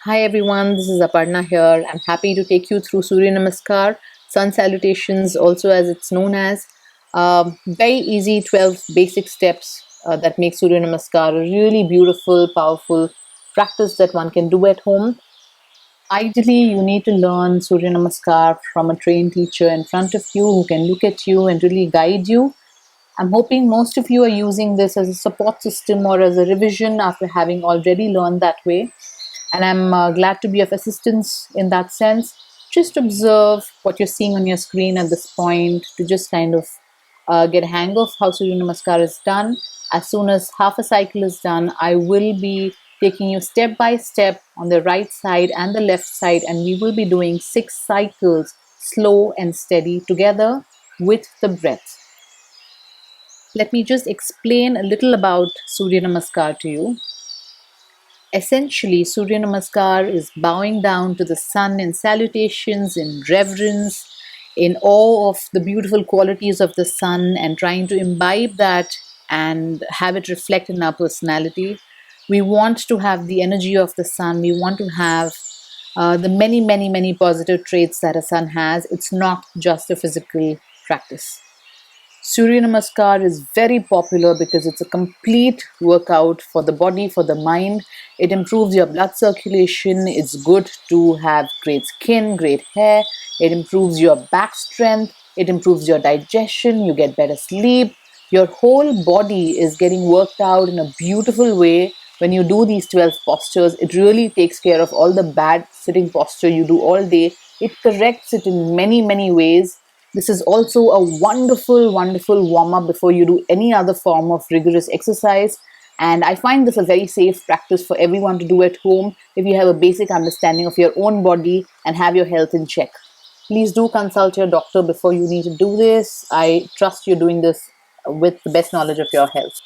Hi everyone, this is Aparna here. I'm happy to take you through Surya Namaskar, Sun Salutations, also as it's known as. Very easy 12 basic steps that make Surya Namaskar a really beautiful, powerful practice that one can do at home. Ideally, you need to learn Surya Namaskar from a trained teacher in front of you who can look at you and really guide you. I'm hoping most of you are using this as a support system or as a revision after having already learned that way. And I'm glad to be of assistance in that sense. Just observe what you're seeing on your screen at this point to just kind of get a hang of how Surya Namaskar is done. As soon as half a cycle is done, I will be taking you step by step on the right side and the left side, and we will be doing 6 cycles, slow and steady, together with the breath. Let me just explain a little about Surya Namaskar to you. Essentially, Surya Namaskar is bowing down to the sun in salutations, in reverence, in awe of the beautiful qualities of the sun, and trying to imbibe that and have it reflect in our personality. We want to have the energy of the sun. We want to have the many, many, many positive traits that a sun has. It's not just a physical practice. Surya Namaskar is very popular because it's a complete workout for the body, for the mind. It improves your blood circulation. It's good to have great skin, great hair. It improves your back strength. It improves your digestion. You get better sleep. Your whole body is getting worked out in a beautiful way when you do these 12 postures. It really takes care of all the bad sitting posture you do all day. It corrects it in many, many ways. This is also a wonderful, wonderful warm up before you do any other form of rigorous exercise. And I find this a very safe practice for everyone to do at home if you have a basic understanding of your own body and have your health in check. Please do consult your doctor before you need to do this. I trust you're doing this with the best knowledge of your health.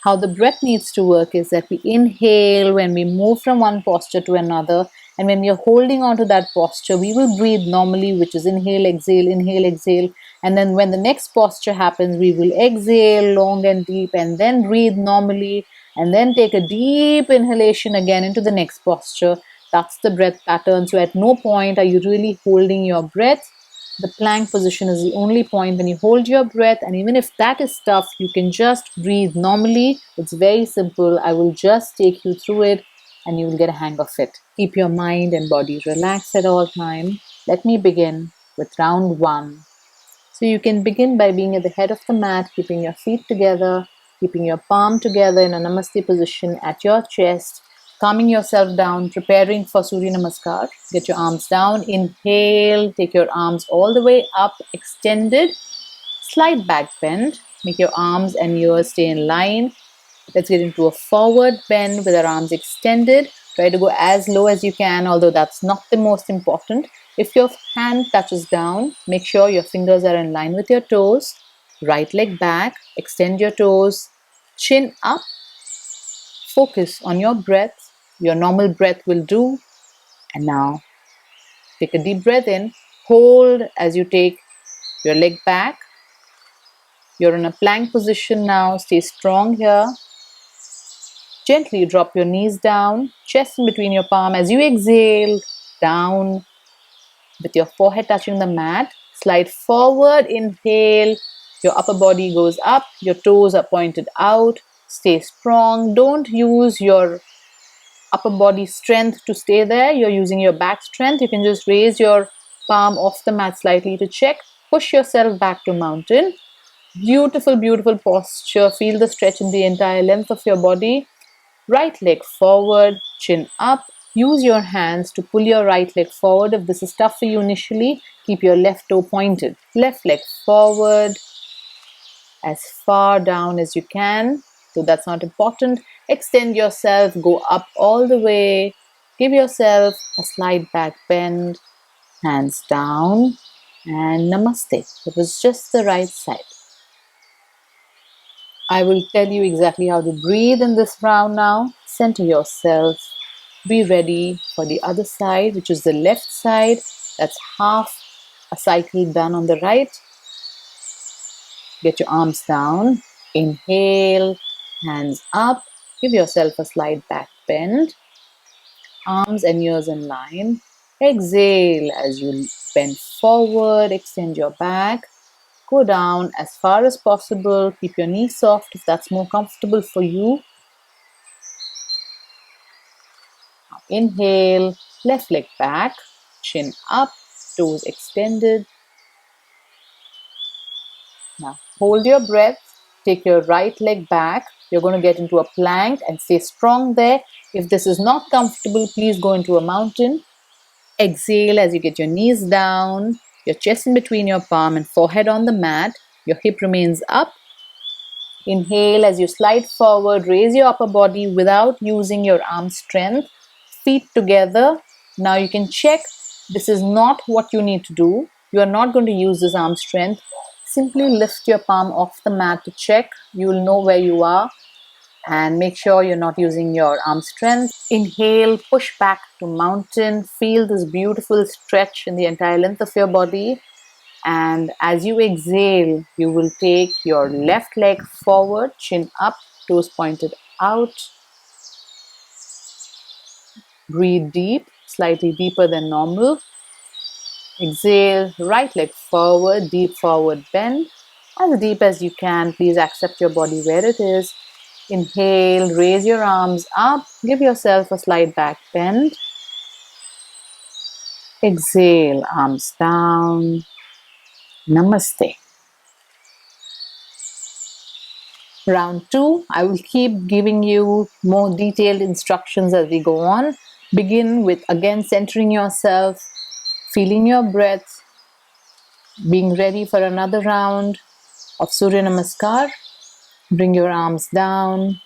How the breath needs to work is that we inhale when we move from one posture to another, and when we are holding on to that posture, we will breathe normally, which is inhale, exhale. And then when the next posture happens, we will exhale long and deep and then breathe normally, and then take a deep inhalation again into the next posture. That's the breath pattern. So at no point are you really holding your breath. The plank position is the only point when you hold your breath, and even if that is tough, you can just breathe normally. It's very simple. I will just take you through it and you will get a hang of it. Keep your mind and body relaxed at all time. Let me begin with round 1. So you can begin by being at the head of the mat, keeping your feet together, keeping your palm together in a namaste position at your chest, calming yourself down, preparing for Surya Namaskar. Get your arms down, inhale, take your arms all the way up, extended, slight back bend, make your arms and ears stay in line. Let's get into a forward bend with our arms extended. Try to go as low as you can, although that's not the most important. If your hand touches down, make sure your fingers are in line with your toes. Right leg back, extend your toes, chin up, focus on your breath. Your normal breath will do. And now take a deep breath in, hold as you take your leg back. You're in a plank position now, stay strong here. Gently drop your knees down, chest in between your palm. As you exhale, down with your forehead touching the mat. Slide forward, inhale. Your upper body goes up, your toes are pointed out. Stay strong. Don't use your upper body strength to stay there. You're using your back strength. You can just raise your palm off the mat slightly to check. Push yourself back to mountain. Beautiful, beautiful posture. Feel the stretch in the entire length of your body. Right leg forward, chin up. Use your hands to pull your right leg forward. If this is tough for you initially, keep your left toe pointed. Left leg forward, as far down as you can. So that's not important. Extend yourself, go up all the way. Give yourself a slight back bend, hands down, and namaste. It was just the right side. I will tell you exactly how to breathe in this round now. Center yourself. Be ready for the other side, which is the left side. That's half a cycle done on the right. Get your arms down. Inhale, hands up. Give yourself a slight back bend. arms and ears in line. Exhale as you bend forward, extend your back. Go down as far as possible. Keep your knees soft if that's more comfortable for you. Inhale, left leg back, chin up, toes extended. Now hold your breath, take your right leg back. You're going to get into a plank and stay strong there. If this is not comfortable, please go into a mountain. Exhale as you get your knees down, your chest in between your palm and forehead on the mat. Your hip remains up. Inhale as you slide forward, raise your upper body without using your arm strength. Feet together. Now you can check this is not what you need to do. You are not going to use this arm strength. Simply lift your palm off the mat to check. You will know where you are and make sure you're not using your arm strength. Inhale, push back to mountain. Feel this beautiful stretch in the entire length of your body. And as you exhale, you will take your left leg forward, chin up, toes pointed out. Breathe deep, slightly deeper than normal. Exhale, right leg forward, deep forward bend. As deep as you can, please accept your body where it is. Inhale, raise your arms up, give yourself a slight back bend. Exhale, arms down. Namaste. Round 2, I will keep giving you more detailed instructions as we go on. Begin with again centering yourself, feeling your breath, being ready for another round of Surya Namaskar. Bring your arms down.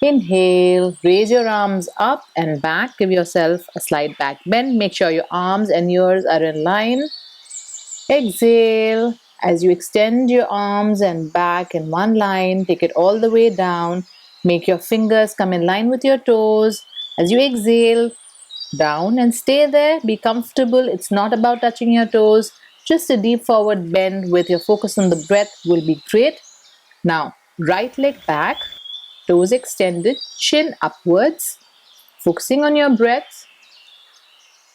Inhale, raise your arms up and back. Give yourself a slight back bend. Make sure your arms and ears are in line. Exhale as you extend your arms and back in one line. Take it all the way down. Make your fingers come in line with your toes. As you exhale, down and stay there. Be comfortable. It's not about touching your toes. Just a deep forward bend with your focus on the breath will be great. Now, right leg back, toes extended, chin upwards, focusing on your breath.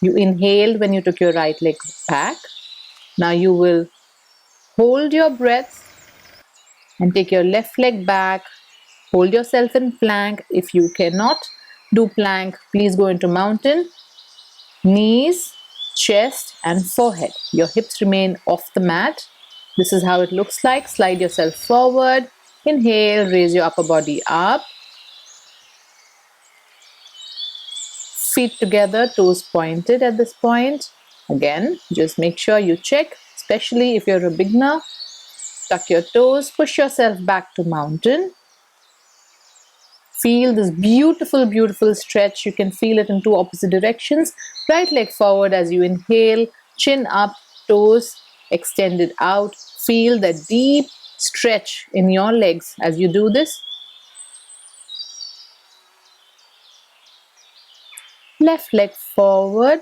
You inhaled when you took your right leg back. Now you will hold your breath and take your left leg back. Hold yourself in plank. If you cannot do plank, please go into mountain. Knees, chest and forehead. Your hips remain off the mat. This is how it looks like. Slide yourself forward. Inhale, raise your upper body up. Feet together, toes pointed at this point. Again, just make sure you check, especially if you're a beginner. Tuck your toes, push yourself back to mountain. Feel this beautiful, beautiful stretch. You can feel it in two opposite directions. Right leg forward as you inhale, chin up, toes extended out. Feel the deep stretch in your legs as you do this. Left leg forward.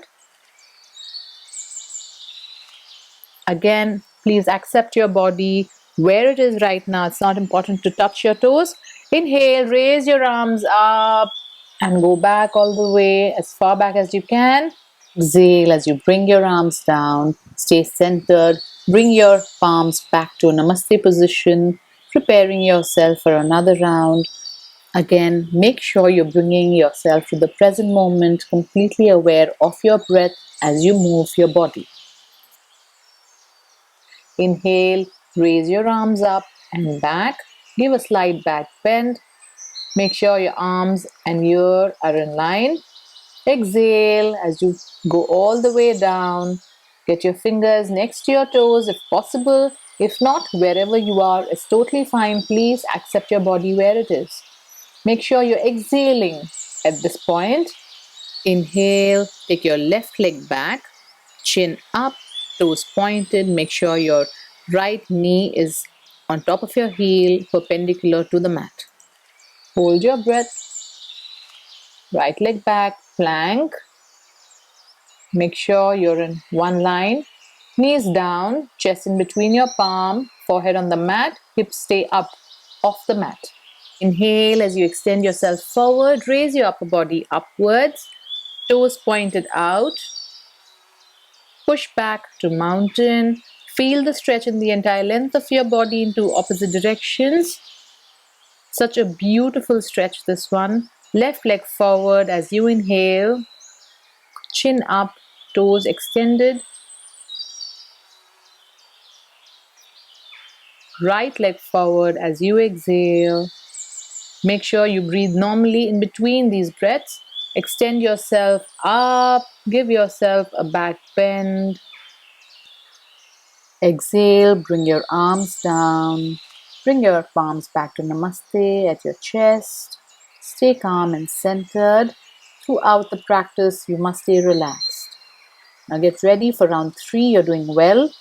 Again, please accept your body where it is right now. It's not important to touch your toes. Inhale, raise your arms up and go back all the way as far back as you can. Exhale as you bring your arms down. Stay centered. Bring your palms back to a Namaste position, preparing yourself for another round. Again, make sure you're bringing yourself to the present moment, completely aware of your breath as you move your body. Inhale, raise your arms up and back. Give a slight back bend. Make sure your arms and ear are in line. Exhale as you go all the way down. Get your fingers next to your toes if possible. If not, wherever you are is totally fine. Please accept your body where it is. Make sure you're exhaling at this point. Inhale, take your left leg back, chin up, toes pointed. Make sure your right knee is on top of your heel, perpendicular to the mat. Hold your breath. Right leg back, plank. Make sure you're in one line. Knees down, chest in between your palm, forehead on the mat, hips stay up off the mat. Inhale as you extend yourself forward, raise your upper body upwards. toes pointed out. Push back to mountain. Feel the stretch in the entire length of your body into opposite directions. Such a beautiful stretch, this one. Left leg forward as you inhale. Chin up, toes extended. Right leg forward as you exhale. Make sure you breathe normally in between these breaths. Extend yourself up. Give yourself a back bend. Exhale, bring your arms down. Bring your palms back to Namaste at your chest. Stay calm and centered. Throughout the practice, you must stay relaxed. Now get ready for round 3. You're doing well.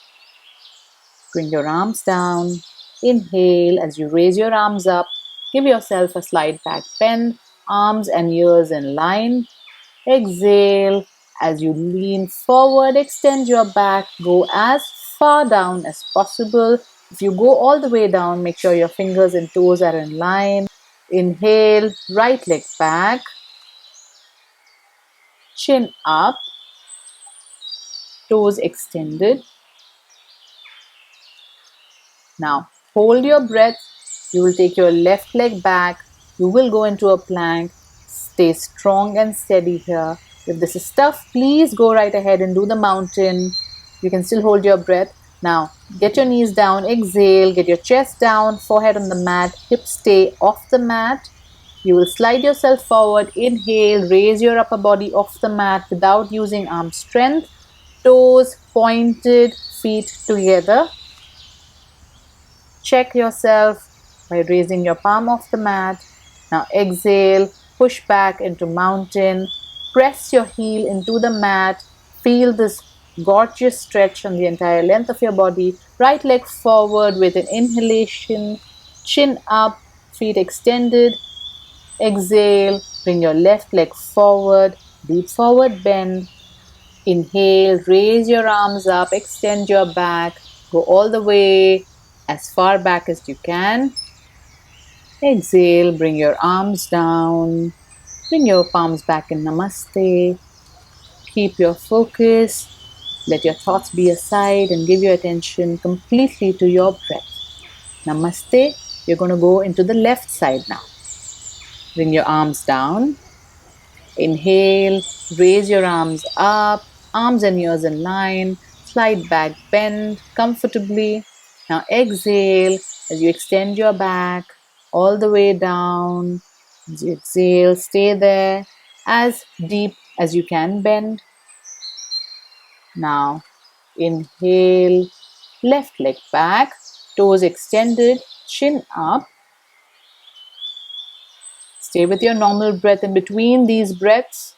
Bring your arms down. Inhale as you raise your arms up. Give yourself a slight back bend. Arms and ears in line. Exhale as you lean forward. Extend your back. Go as far down as possible. If you go all the way down, make sure your fingers and toes are in line. Inhale, right leg back. Chin up. Toes extended. Now, hold your breath. You will take your left leg back. You will go into a plank. Stay strong and steady here. If this is tough, please go right ahead and do the mountain. You can still hold your breath. Now, get your knees down. Exhale. Get your chest down. Forehead on the mat. Hips stay off the mat. You will slide yourself forward. Inhale. Raise your upper body off the mat without using arm strength. Toes pointed. Feet together. Check yourself by raising your palm off the mat. Now exhale, push back into mountain. Press your heel into the mat. Feel this gorgeous stretch on the entire length of your body. Right leg forward with an inhalation. Chin up, feet extended. Exhale, bring your left leg forward. Deep forward bend. Inhale, raise your arms up, extend your back, go all the way as far back as you can. Exhale, bring your arms down, bring your palms back in Namaste. Keep your focus, let your thoughts be aside and give your attention completely to your breath. Namaste. You're going to go into the left side now. Bring your arms down. Inhale, raise your arms up, arms and ears in line, slide back, bend comfortably. Now exhale as you extend your back all the way down. As you exhale, stay there as deep as you can bend. Now inhale, left leg back, toes extended, chin up. Stay with your normal breath in between these breaths.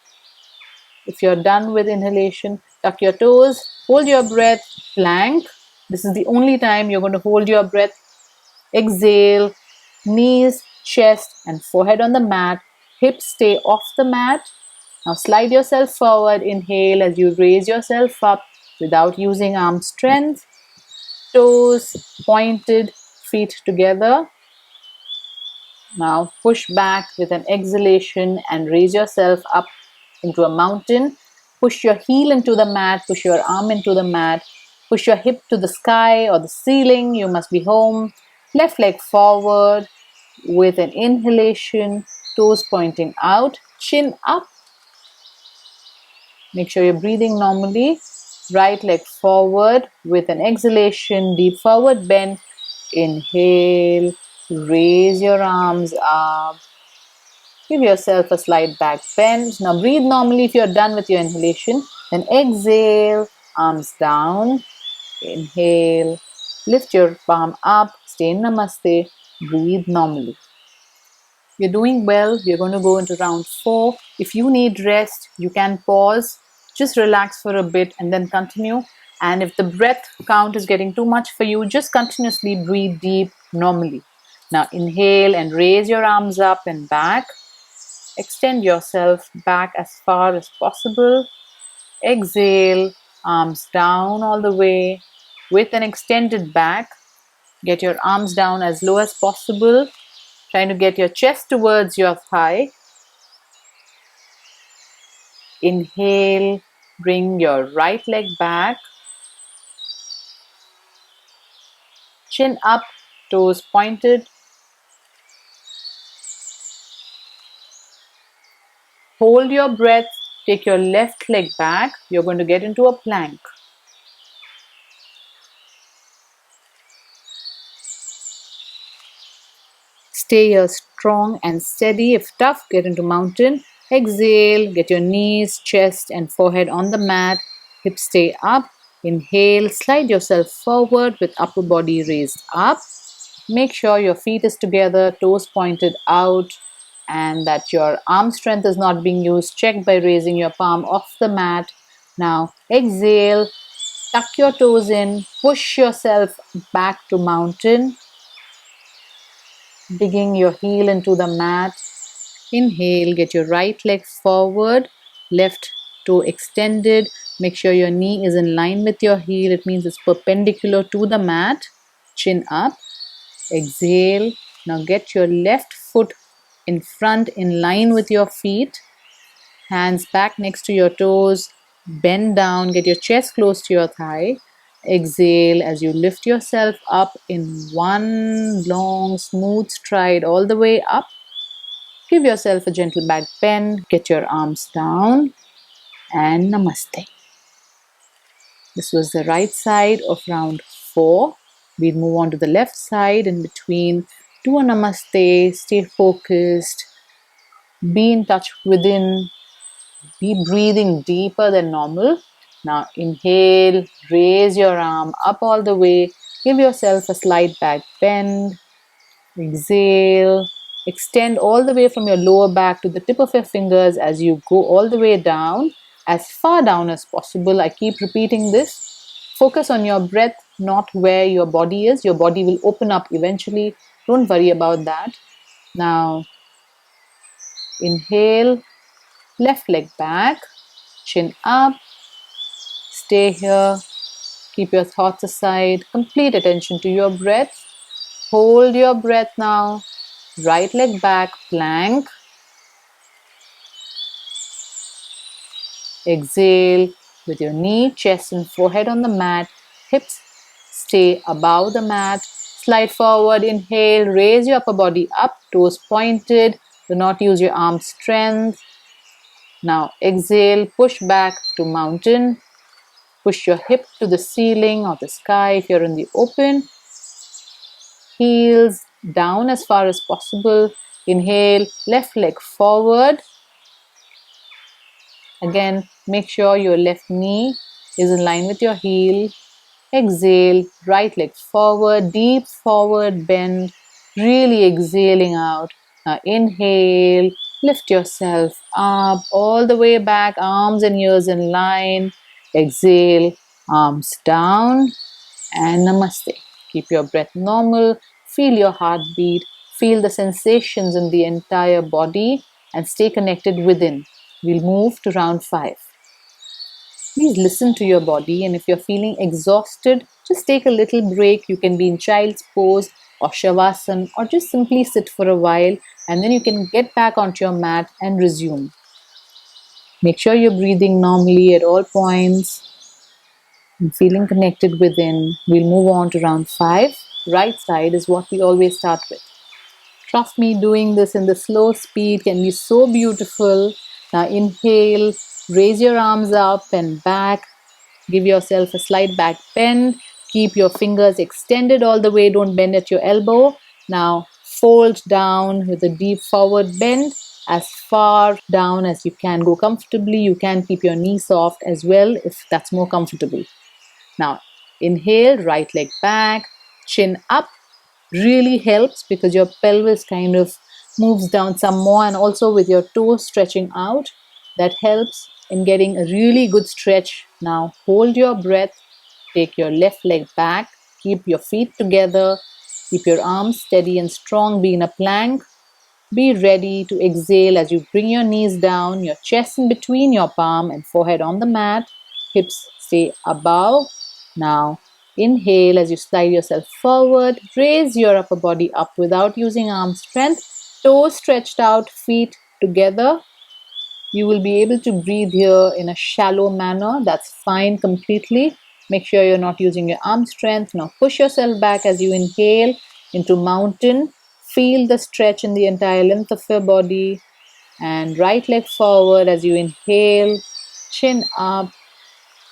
If you're done with inhalation, tuck your toes, hold your breath, plank. This is the only time you're going to hold your breath. Exhale, knees, chest, and forehead on the mat. Hips stay off the mat. Now slide yourself forward. Inhale as you raise yourself up without using arm strength. Toes pointed, feet together. Now push back with an exhalation and raise yourself up into a mountain. Push your heel into the mat, push your arm into the mat, push your hip to the sky or the ceiling. You must be home. Left leg forward with an inhalation, toes pointing out, chin up. Make sure you're breathing normally. Right leg forward with an exhalation, deep forward bend. Inhale, raise your arms up. Give yourself a slight back bend. Now breathe normally if you're done with your inhalation. Then exhale, arms down. Inhale, lift your palm up, stay in Namaste, breathe normally. You're doing well. We're going to go into round 4. If you need rest, you can pause, just relax for a bit and then continue. And if the breath count is getting too much for you, just continuously breathe deep normally. Now inhale and raise your arms up and back. Extend yourself back as far as possible. Exhale, arms down all the way with an extended back. Get your arms down as low as possible, trying to get your chest towards your thigh. Inhale, bring your right leg back, chin up, toes pointed. Hold your breath, take your left leg back. You're going to get into a plank. Stay here strong and steady. If tough, get into mountain. Exhale, get your knees, chest and forehead on the mat. Hips stay up. Inhale, slide yourself forward with upper body raised up. Make sure your feet is together, toes pointed out, and that your arm strength is not being used. Check by raising your palm off the mat. Now exhale, tuck your toes in, push yourself back to mountain, digging your heel into the mat. Inhale, get your right leg forward, left toe extended. Make sure your knee is in line with your heel. It means it's perpendicular to the mat. Chin up. Exhale. Now get your left foot in front in line with your feet. Hands back next to your toes. Bend down. Get your chest close to your thigh. Exhale as you lift yourself up in one long smooth stride all the way up. Give yourself a gentle back bend. Get your arms down and namaste. This was the right side of round 4. We'll move on to the left side. In between, do a namaste, stay focused, be in touch within, be breathing deeper than normal. Now inhale, raise your arm up all the way, give yourself a slight back bend. Exhale, extend all the way from your lower back to the tip of your fingers as you go all the way down, as far down as possible. I keep repeating this. Focus on your breath, not where your body is. Your body will open up eventually. Don't worry about that. Now, inhale, left leg back, chin up, stay here. Keep your thoughts aside. Complete attention to your breath. Hold your breath now. Right leg back, plank. Exhale with your knee, chest and forehead on the mat. Hips stay above the mat. Slide forward, inhale, raise your upper body up, toes pointed. Do not use your arm strength. Now exhale, push back to mountain. Push your hip to the ceiling or the sky if you're in the open. Heels down as far as possible. Inhale, left leg forward. Again, make sure your left knee is in line with your heel. Exhale, right leg forward, deep forward bend, really exhaling out. Now inhale, lift yourself up, all the way back, arms and ears in line. Exhale, arms down, and namaste. Keep your breath normal, feel your heartbeat, feel the sensations in the entire body, and stay connected within. We'll move to round 5. Please listen to your body, and if you're feeling exhausted, just take a little break. You can be in child's pose or shavasana, or just simply sit for a while, and then you can get back onto your mat and resume. Make sure you're breathing normally at all points and feeling connected within. We'll move on to round 5. Right side is what we always start with. Trust me, doing this in the slow speed can be so beautiful. Now inhale, raise your arms up and back. Give yourself a slight back bend. Keep your fingers extended all the way. Don't bend at your elbow. Now fold down with a deep forward bend as far down as you can. Go comfortably. You can keep your knee soft as well if that's more comfortable. Now inhale, right leg back, chin up. Really helps because your pelvis kind of moves down some more, and also with your toes stretching out, that helps in getting a really good stretch. Now hold your breath, take your left leg back, keep your feet together, keep your arms steady and strong, be in a plank. Be ready to exhale as you bring your knees down, your chest in between your palm and forehead on the mat. Hips stay above. Now inhale as you slide yourself forward. Raise your upper body up without using arm strength. Toes stretched out, feet together. You will be able to breathe here in a shallow manner. That's fine completely. Make sure you're not using your arm strength. Now push yourself back as you inhale into mountain. Feel the stretch in the entire length of your body. And right leg forward as you inhale, chin up.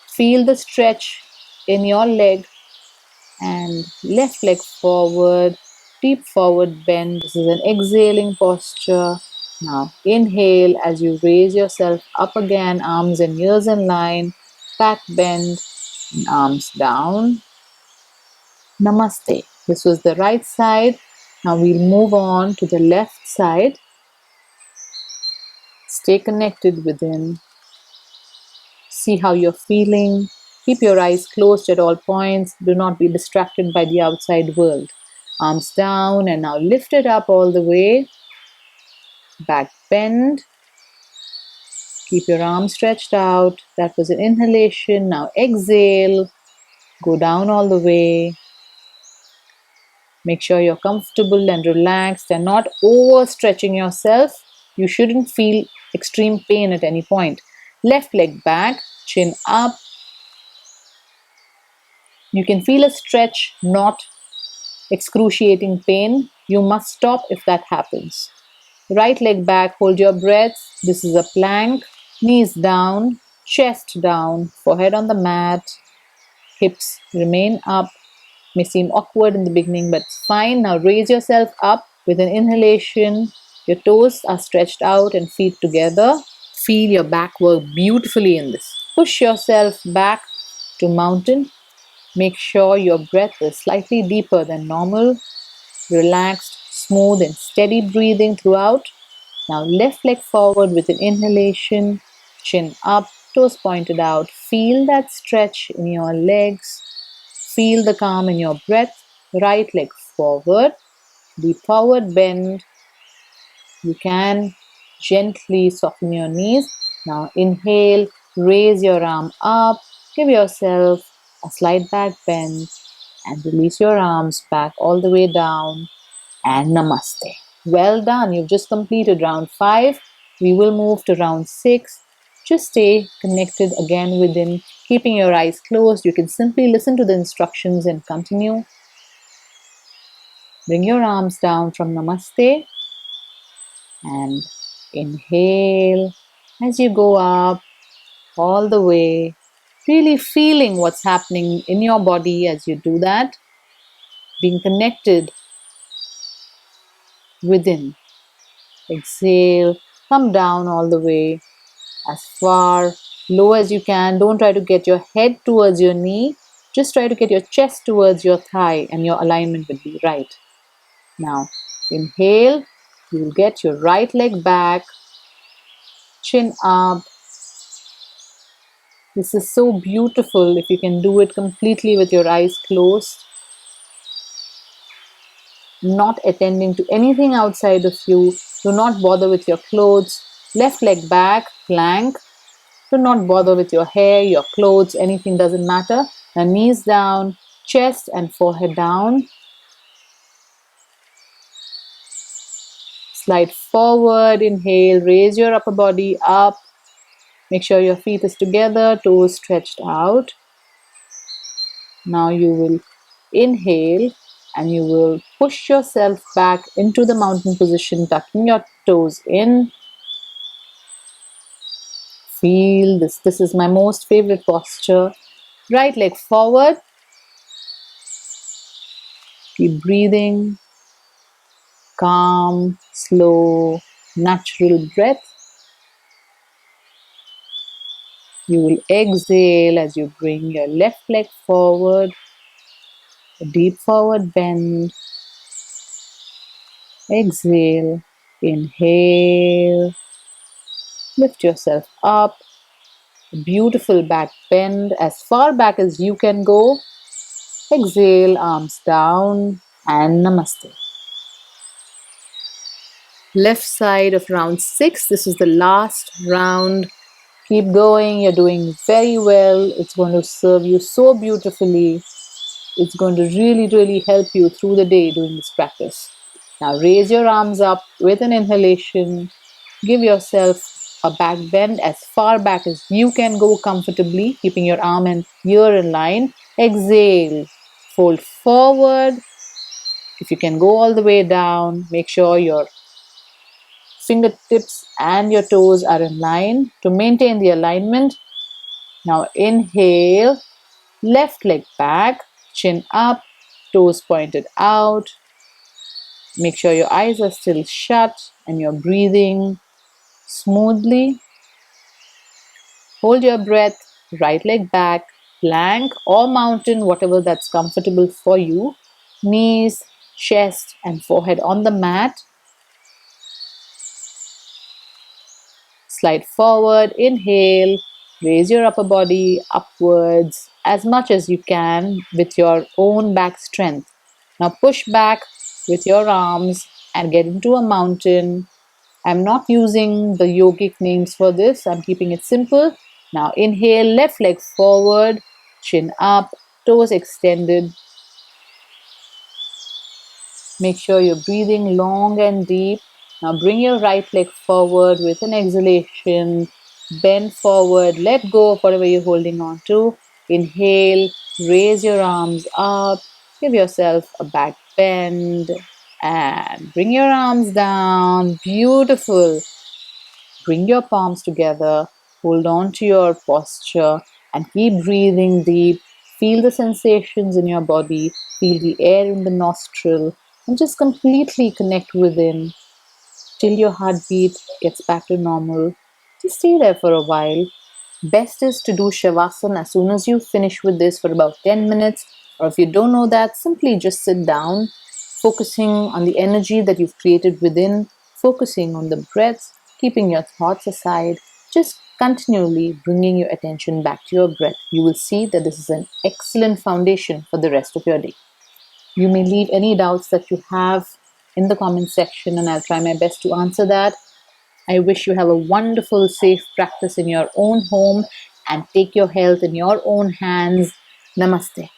Feel the stretch in your leg, and left leg forward, deep forward bend. This is an exhaling posture. Now inhale as you raise yourself up again, arms and ears in line, back bend, and arms down. Namaste. This was the right side. Now we'll move on to the left side. Stay connected within. See how you're feeling. Keep your eyes closed at all points. Do not be distracted by the outside world. Arms down and now lift it up all the way. Back bend. Keep your arms stretched out. That was an inhalation. Now exhale. Go down all the way. Make sure you're comfortable and relaxed and not overstretching yourself. You shouldn't feel extreme pain at any point. Left leg back, chin up. You can feel a stretch, not excruciating pain. You must stop if that happens. Right leg back, hold your breath. This is a plank. Knees down, chest down, forehead on the mat. Hips remain up. May seem awkward in the beginning, but it's fine. Now raise yourself up with an inhalation. Your toes are stretched out and feet together. Feel your back work beautifully in this. Push yourself back to mountain. Make sure your breath is slightly deeper than normal. Relaxed, smooth and steady breathing throughout. Now left leg forward with an inhalation. Chin up, toes pointed out. Feel that stretch in your legs. Feel the calm in your breath. Right leg forward. Deep forward bend. You can gently soften your knees. Now inhale, raise your arm up. Give yourself a slight back bend and release your arms back all the way down, and namaste. Well done. You've just completed round 5. We will move to round 6. Just stay connected again within, keeping your eyes closed. You can simply listen to the instructions and continue. Bring your arms down from namaste and inhale as you go up all the way, really feeling what's happening in your body as you do that, being connected within. Exhale, come down all the way as far low as you can. Don't try to get your head towards your knee, just try to get your chest towards your thigh and your alignment will be right. Now inhale, you will get your right leg back, chin up. This is so beautiful if you can do it completely with your eyes closed, not attending to anything outside of you. Do not bother with your clothes. Left leg back, plank. Do not bother with your hair, your clothes, anything doesn't matter. Now knees down, chest and forehead down. Slide forward, inhale, raise your upper body up. Make sure your feet is together, toes stretched out. Now you will inhale and you will push yourself back into the mountain position, tucking your toes in. Feel this. This is my most favorite posture. Right leg forward. Keep breathing. Calm, slow, natural breath. You will exhale as you bring your left leg forward. A deep forward bend. Exhale. Inhale. Lift yourself up. A beautiful back bend as far back as you can go. Exhale, arms down and namaste. Left side of round 6. This is the last round. Keep going. You're doing very well. It's going to serve you so beautifully. It's going to really, really help you through the day doing this practice. Now raise your arms up with an inhalation. Give yourself a back bend as far back as you can go comfortably, keeping your arm and ear in line. Exhale, fold forward. If you can go all the way down, make sure your fingertips and your toes are in line to maintain the alignment. Now inhale, left leg back, chin up, toes pointed out. Make sure your eyes are still shut and you're breathing smoothly. Hold your breath, right leg back, plank or mountain, whatever that's comfortable for you. Knees, chest, and forehead on the mat. Slide forward, inhale, raise your upper body upwards as much as you can with your own back strength. Now push back with your arms and get into a mountain. I'm not using the yogic names for this, I'm keeping it simple. Now inhale, left leg forward, chin up, toes extended. Make sure you're breathing long and deep. Now bring your right leg forward with an exhalation. Bend forward, let go of whatever you're holding on to. Inhale, raise your arms up. Give yourself a back bend and bring your arms down. Beautiful. Bring your palms together, hold on to your posture, and keep breathing deep. Feel the sensations in your body, feel the air in the nostril, and just completely connect within till your heartbeat gets back to normal. Just stay there for a while. Best is to do Shavasana as soon as you finish with this for about 10 minutes, or if you don't know that, simply just sit down, focusing on the energy that you've created within, focusing on the breath, keeping your thoughts aside, just continually bringing your attention back to your breath. You will see that this is an excellent foundation for the rest of your day. You may leave any doubts that you have in the comment section, and I'll try my best to answer that. I wish you have a wonderful, safe practice in your own home and take your health in your own hands. Namaste.